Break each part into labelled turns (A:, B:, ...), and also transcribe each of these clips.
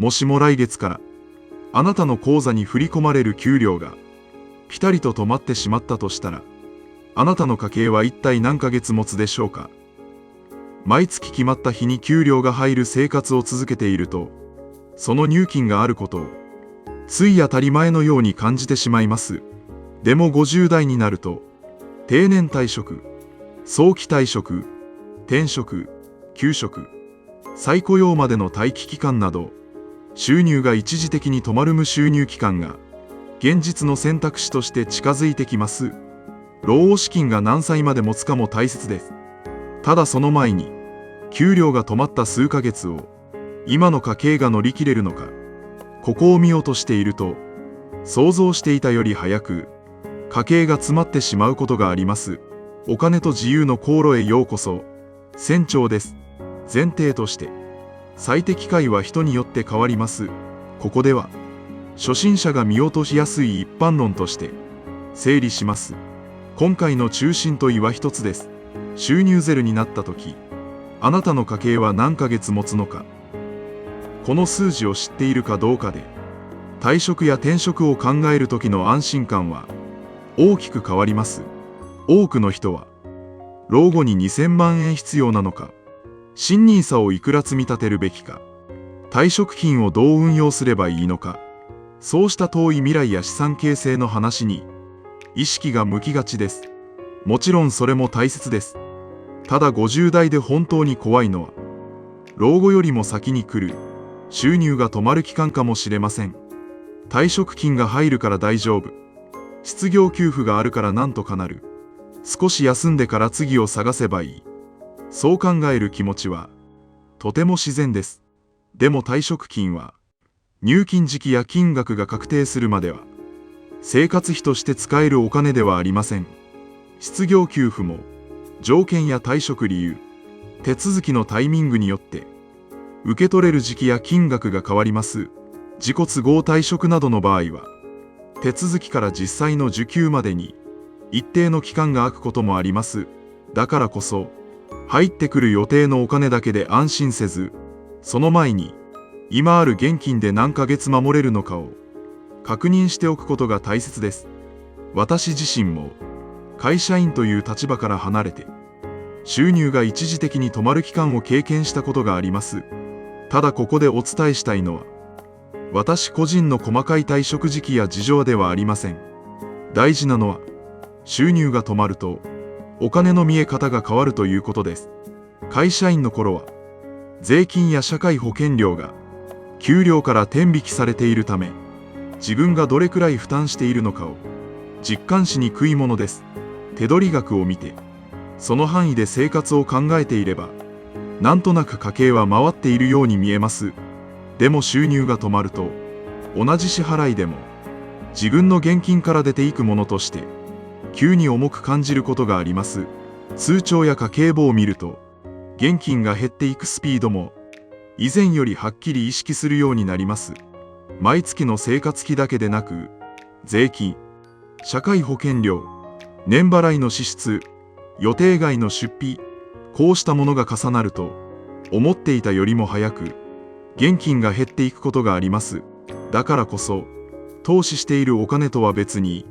A: もしも来月からあなたの口座に振り込まれる給料がピタリと止まってしまったとしたら、あなたの家計は一体何ヶ月持つでしょうか。毎月決まった日に給料が入る生活を続けていると、その入金があることをつい当たり前のように感じてしまいます。でも50代になると、定年退職、早期退職、転職、休職、再雇用までの待機期間など、収入が一時的に止まる無収入期間が現実の選択肢として近づいてきます。老後資金が何歳まで持つかも大切です。ただその前に、給料が止まった数ヶ月を今の家計が乗り切れるのか、ここを見ようとしていると、想像していたより早く家計が詰まってしまうことがあります。お金と自由の航路へようこそ。船長です。前提として、最適解は人によって変わります。ここでは、初心者が見落としやすい一般論として整理します。今回の中心問いは一つです。収入ゼロになった時、あなたの家計は何ヶ月持つのか。この数字を知っているかどうかで、退職や転職を考える時の安心感は大きく変わります。多くの人は、老後に2000万円必要なのか、新NISAをいくら積み立てるべきか、退職金をどう運用すればいいのか、そうした遠い未来や資産形成の話に意識が向きがちです。もちろんそれも大切です。ただ50代で本当に怖いのは、老後よりも先に来る収入が止まる期間かもしれません。退職金が入るから大丈夫。失業給付があるからなんとかなる。少し休んでから次を探せばいい。そう考える気持ちはとても自然です。でも退職金は入金時期や金額が確定するまでは生活費として使えるお金ではありません。失業給付も条件や退職理由、手続きのタイミングによって受け取れる時期や金額が変わります。自己都合退職などの場合は手続きから実際の受給までに一定の期間が空くこともあります。だからこそ入ってくる予定のお金だけで安心せず、その前に今ある現金で何ヶ月守れるのかを確認しておくことが大切です。私自身も会社員という立場から離れて収入が一時的に止まる期間を経験したことがあります。ただここでお伝えしたいのは、私個人の細かい退職時期や事情ではありません。大事なのは、収入が止まるとお金の見え方が変わるということです。会社員の頃は税金や社会保険料が給料から天引きされているため、自分がどれくらい負担しているのかを実感しにくいものです。手取り額を見て、その範囲で生活を考えていれば、なんとなく家計は回っているように見えます。でも収入が止まると、同じ支払いでも自分の現金から出ていくものとして急に重く感じることがあります。通帳や家計簿を見ると、現金が減っていくスピードも以前よりはっきり意識するようになります。毎月の生活費だけでなく、税金、社会保険料、年払いの支出、予定外の出費、こうしたものが重なると、思っていたよりも早く現金が減っていくことがあります。だからこそ、投資しているお金とは別に、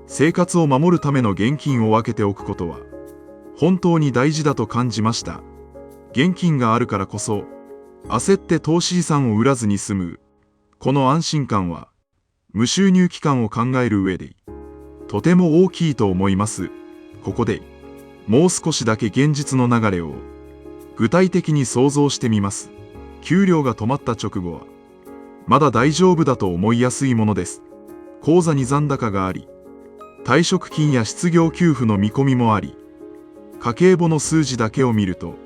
A: 生活を守るための現金を分けておくことは本当に大事だと感じました。現金があるからこそ焦って投資資産を売らずに済む、この安心感は無収入期間を考える上でとても大きいと思います。ここでもう少しだけ現実の流れを具体的に想像してみます。給料が止まった直後はまだ大丈夫だと思いやすいものです。口座に残高があり、退職金や失業給付の見込みもあり、家計簿の数字だけを見ると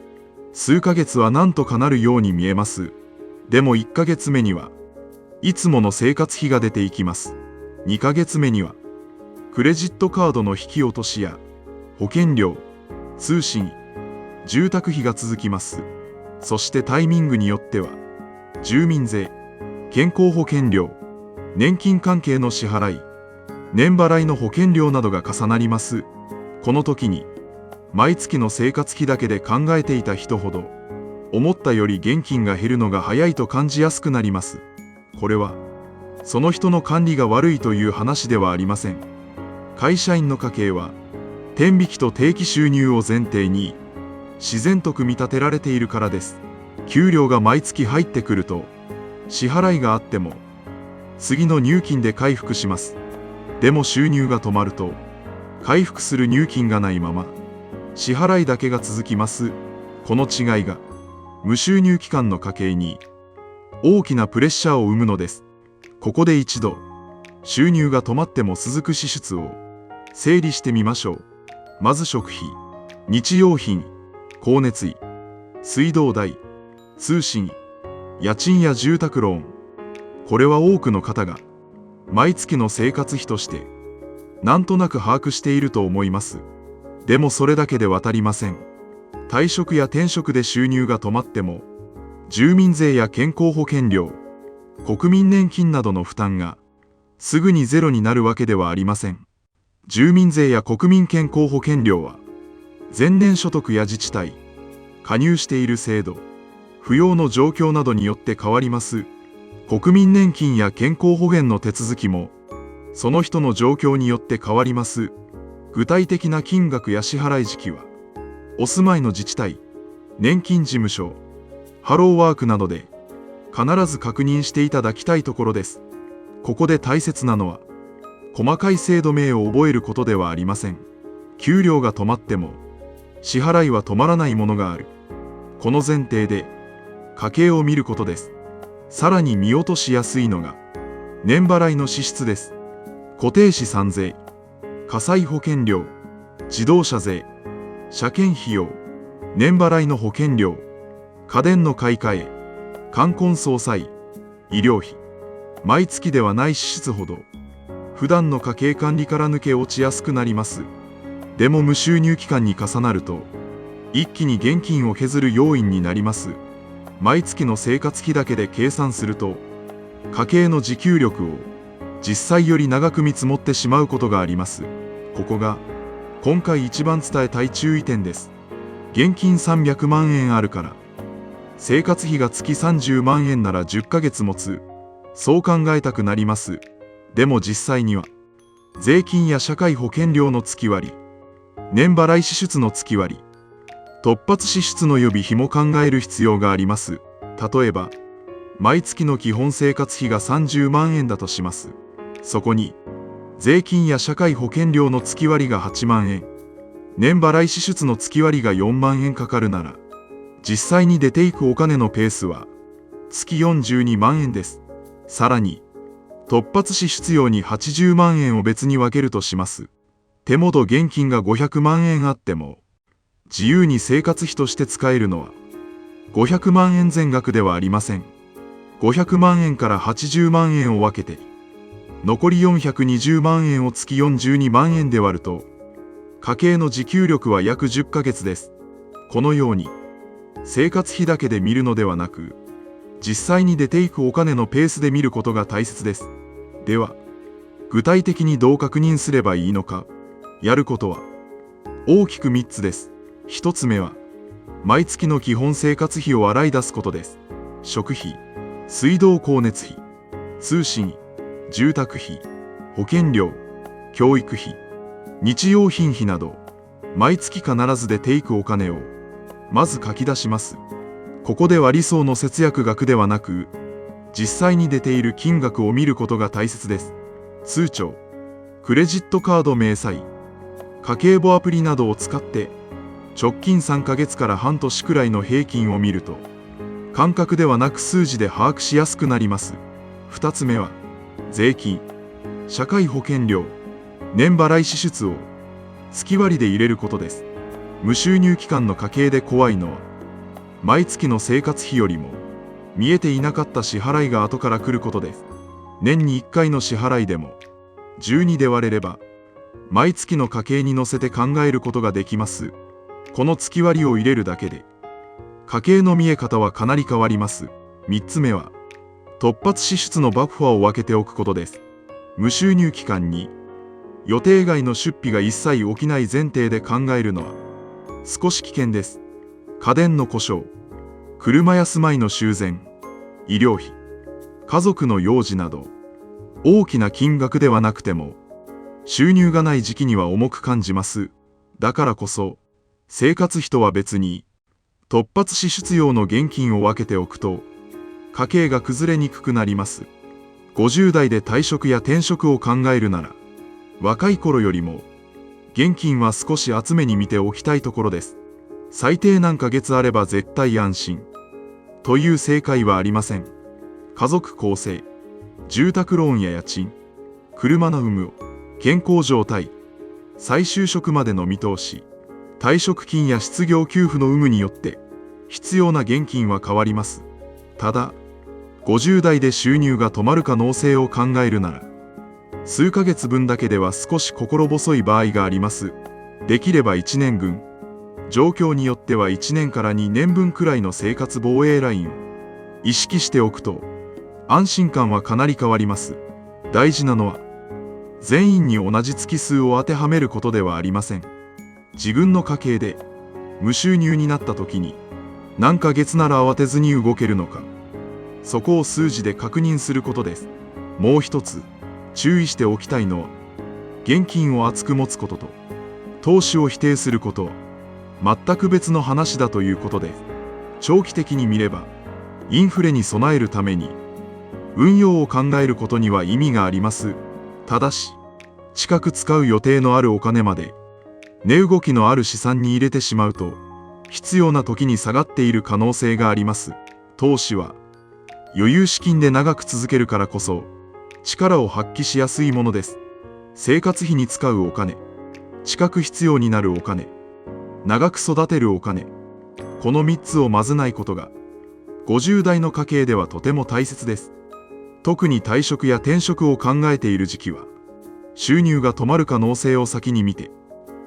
A: 数ヶ月はなんとかなるように見えます。でも1ヶ月目にはいつもの生活費が出ていきます。2ヶ月目にはクレジットカードの引き落としや保険料、通信、住宅費が続きます。そしてタイミングによっては住民税、健康保険料、年金関係の支払い、年払いの保険料などが重なります。この時に毎月の生活費だけで考えていた人ほど思ったより現金が減るのが早いと感じやすくなります。これはその人の管理が悪いという話ではありません。会社員の家計は天引きと定期収入を前提に自然と組み立てられているからです。給料が毎月入ってくると支払いがあっても次の入金で回復します。でも収入が止まると回復する入金がないまま支払いだけが続きます。この違いが無収入期間の家計に大きなプレッシャーを生むのです。ここで一度収入が止まっても続く支出を整理してみましょう。まず食費、日用品、光熱費、水道代、通信費、家賃や住宅ローン。これは多くの方が毎月の生活費としてなんとなく把握していると思います。でもそれだけでは足りません。退職や転職で収入が止まっても住民税や健康保険料、国民年金などの負担がすぐにゼロになるわけではありません。住民税や国民健康保険料は前年所得や自治体、加入している制度、扶養の状況などによって変わります。国民年金や健康保険の手続きもその人の状況によって変わります。具体的な金額や支払い時期はお住まいの自治体、年金事務所、ハローワークなどで必ず確認していただきたいところです。ここで大切なのは細かい制度名を覚えることではありません。給料が止まっても支払いは止まらないものがある。この前提で家計を見ることです。さらに見落としやすいのが年払いの支出です。固定資産税、火災保険料、自動車税、車検費用、年払いの保険料、家電の買い替え、冠婚葬祭、医療費。毎月ではない支出ほど普段の家計管理から抜け落ちやすくなります。でも無収入期間に重なると一気に現金を削る要因になります。毎月の生活費だけで計算すると家計の持久力を実際より長く見積もってしまうことがあります。ここが今回一番伝えたい注意点です。現金300万円あるから生活費が月30万円なら10ヶ月持つ、そう考えたくなります。でも実際には税金や社会保険料の月割、年払い支出の月割、突発支出の予備費も考える必要があります。例えば毎月の基本生活費が30万円だとします。そこに税金や社会保険料の月割が8万円、年払い支出の月割が4万円かかるなら、実際に出ていくお金のペースは月42万円です。さらに突発支出用に80万円を別に分けるとします。手元現金が500万円あっても自由に生活費として使えるのは500万円全額ではありません。500万円から80万円を分けて残り420万円を月42万円で割ると家計の持久力は約10ヶ月です。このように生活費だけで見るのではなく実際に出ていくお金のペースで見ることが大切です。では具体的にどう確認すればいいのか。やることは大きく3つです。1つ目は毎月の基本生活費を洗い出すことです。食費、水道光熱費、通信費、住宅費、保険料、教育費、日用品費など毎月必ず出ていくお金をまず書き出します。ここでは理想の節約額ではなく実際に出ている金額を見ることが大切です。通帳、クレジットカード明細、家計簿アプリなどを使って直近3ヶ月から半年くらいの平均を見ると感覚ではなく数字で把握しやすくなります。2つ目は税金、社会保険料、年払い支出を月割で入れることです。無収入期間の家計で怖いのは毎月の生活費よりも見えていなかった支払いが後から来ることです。年に1回の支払いでも12で割れれば毎月の家計に乗せて考えることができます。この月割を入れるだけで家計の見え方はかなり変わります。3つ目は突発支出のバッファーを分けておくことです。無収入期間に予定外の出費が一切起きない前提で考えるのは少し危険です。家電の故障、車や住まいの修繕、医療費、家族の幼児など、大きな金額ではなくても、収入がない時期には重く感じます。だからこそ、生活費とは別に、突発支出用の現金を分けておくと、家計が崩れにくくなります。50代で退職や転職を考えるなら、若い頃よりも、現金は少し厚めに見ておきたいところです。最低何ヶ月あれば絶対安心。という正解はありません。家族構成、住宅ローンや家賃、車の有無、健康状態、再就職までの見通し、退職金や失業給付の有無によって必要な現金は変わります。ただ、50代で収入が止まる可能性を考えるなら、数ヶ月分だけでは少し心細い場合があります。できれば1年分、状況によっては1年から2年分くらいの生活防衛ラインを意識しておくと、安心感はかなり変わります。大事なのは、全員に同じ月数を当てはめることではありません。自分の家計で無収入になった時に何ヶ月なら慌てずに動けるのか、そこを数字で確認することです。もう一つ注意しておきたいのは、現金を厚く持つことと投資を否定することは全く別の話だということです。長期的に見ればインフレに備えるために運用を考えることには意味があります。ただし、近く使う予定のあるお金まで値動きのある資産に入れてしまうと、必要な時に下がっている可能性があります。投資は余裕資金で長く続けるからこそ力を発揮しやすいものです。生活費に使うお金、近く必要になるお金、長く育てるお金、この3つをまずないことが50代の家計ではとても大切です。特に退職や転職を考えている時期は、収入が止まる可能性を先に見て、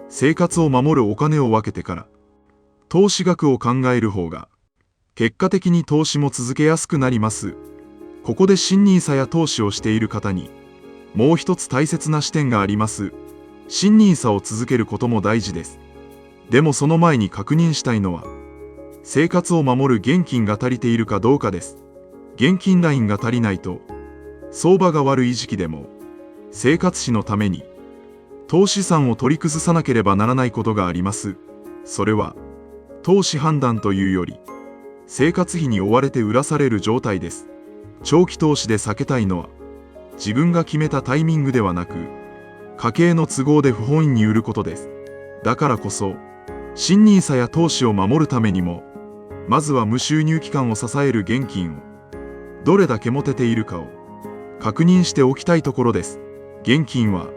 A: 生活を守るお金を分けてから投資額を考える方が結果的に投資も続けやすくなります。ここで新NISAや投資をしている方にもう一つ大切な視点があります。新NISAを続けることも大事です。でもその前に確認したいのは、生活を守る現金が足りているかどうかです。現金ラインが足りないと、相場が悪い時期でも生活費のために投資資産を取り崩さなければならないことがあります。それは投資判断というより、生活費に追われて売らされる状態です。長期投資で避けたいのは、自分が決めたタイミングではなく、家計の都合で不本意に売ることです。だからこそ、新NISAや投資を守るためにも、まずは無収入期間を支える現金をどれだけ持てているかを確認しておきたいところです。現金は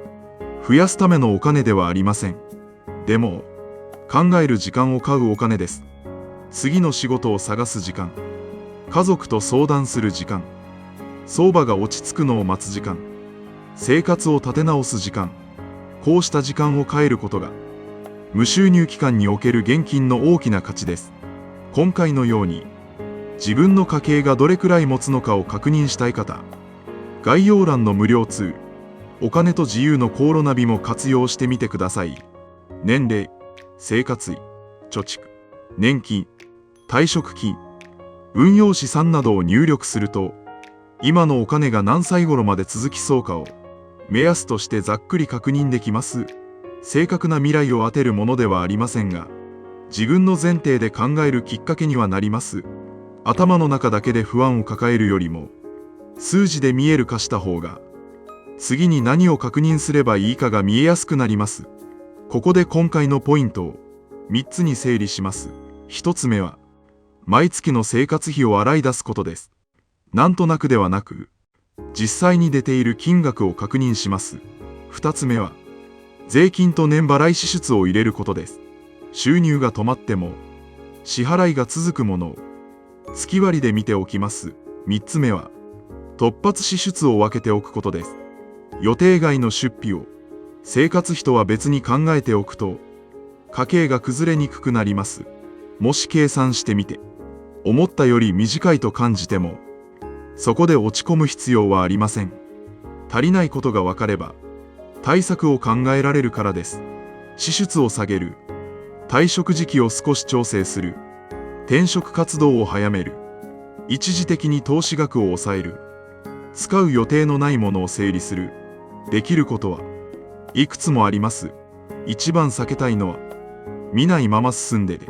A: 増やすためのお金ではありません。でも、考える時間を買うお金です。次の仕事を探す時間、家族と相談する時間、相場が落ち着くのを待つ時間、生活を立て直す時間、こうした時間を変えることが無収入期間における現金の大きな価値です。今回のように自分の家計がどれくらい持つのかを確認したい方、概要欄の無料ツール、お金と自由のコーロナビも活用してみてください。年齢、生活費、貯蓄、年金、退職金、運用資産などを入力すると、今のお金が何歳頃まで続きそうかを目安としてざっくり確認できます。正確な未来を当てるものではありませんが、自分の前提で考えるきっかけにはなります。頭の中だけで不安を抱えるよりも、数字で見える化した方が、次に何を確認すればいいかが見えやすくなります。ここで今回のポイントを3つに整理します。1つ目は、毎月の生活費を洗い出すことです。なんとなくではなく、実際に出ている金額を確認します。2つ目は、税金と年払い支出を入れることです。収入が止まっても、支払いが続くものを月割りで見ておきます。3つ目は、突発支出を分けておくことです。予定外の出費を生活費とは別に考えておくと、家計が崩れにくくなります。もし計算してみて、思ったより短いと感じても、そこで落ち込む必要はありません。足りないことが分かれば、対策を考えられるからです。支出を下げる、退職時期を少し調整する、転職活動を早める。一時的に投資額を抑える。使う予定のないものを整理する。できることはいくつもあります。一番避けたいのは、見ないまま進んでで、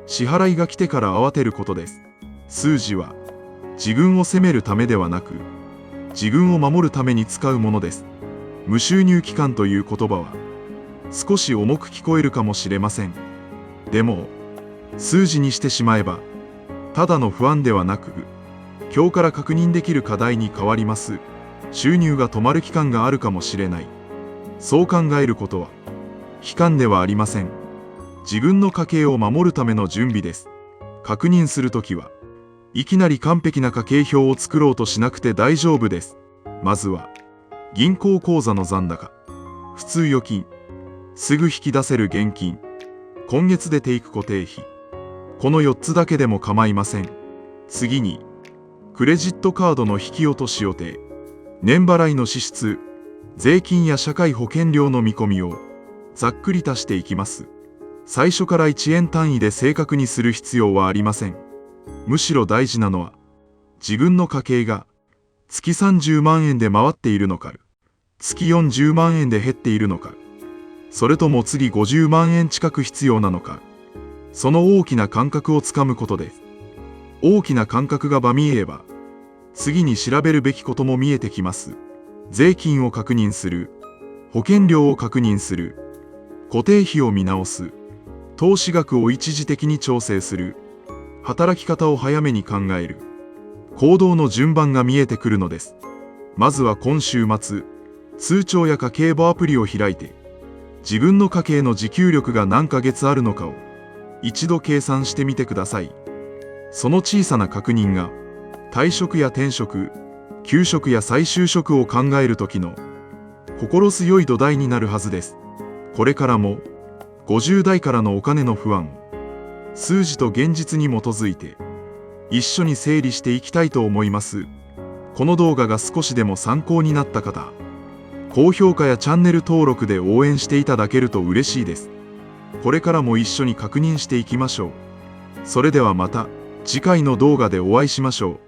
A: 支払いが来てから慌てることです。数字は、自分を責めるためではなく、自分を守るために使うものです。無収入期間という言葉は、少し重く聞こえるかもしれません。でも、数字にしてしまえば、ただの不安ではなく、今日から確認できる課題に変わります。収入が止まる期間があるかもしれない。そう考えることは、悲観ではありません。自分の家計を守るための準備です。確認するときは、いきなり完璧な家計表を作ろうとしなくて大丈夫です。まずは、銀行口座の残高、普通預金、すぐ引き出せる現金、今月出ていく固定費。この4つだけでも構いません。次に、クレジットカードの引き落とし予定、年払いの支出、税金や社会保険料の見込みをざっくり足していきます。最初から1円単位で正確にする必要はありません。むしろ大事なのは、自分の家計が月30万円で回っているのか、月40万円で減っているのか、それとも次50万円近く必要なのか、その大きな感覚をつかむことです。大きな感覚が見えれば、次に調べるべきことも見えてきます。税金を確認する、保険料を確認する、固定費を見直す、投資額を一時的に調整する、働き方を早めに考える、行動の順番が見えてくるのです。まずは今週末、通帳や家計簿アプリを開いて、自分の家計の自給力が何ヶ月あるのかを一度計算してみてください。その小さな確認が、退職や転職、休職や再就職を考える時の心強い土台になるはずです。これからも50代からのお金の不安を数字と現実に基づいて一緒に整理していきたいと思います。この動画が少しでも参考になった方、高評価やチャンネル登録で応援していただけると嬉しいです。これからも一緒に確認していきましょう。それではまた次回の動画でお会いしましょう。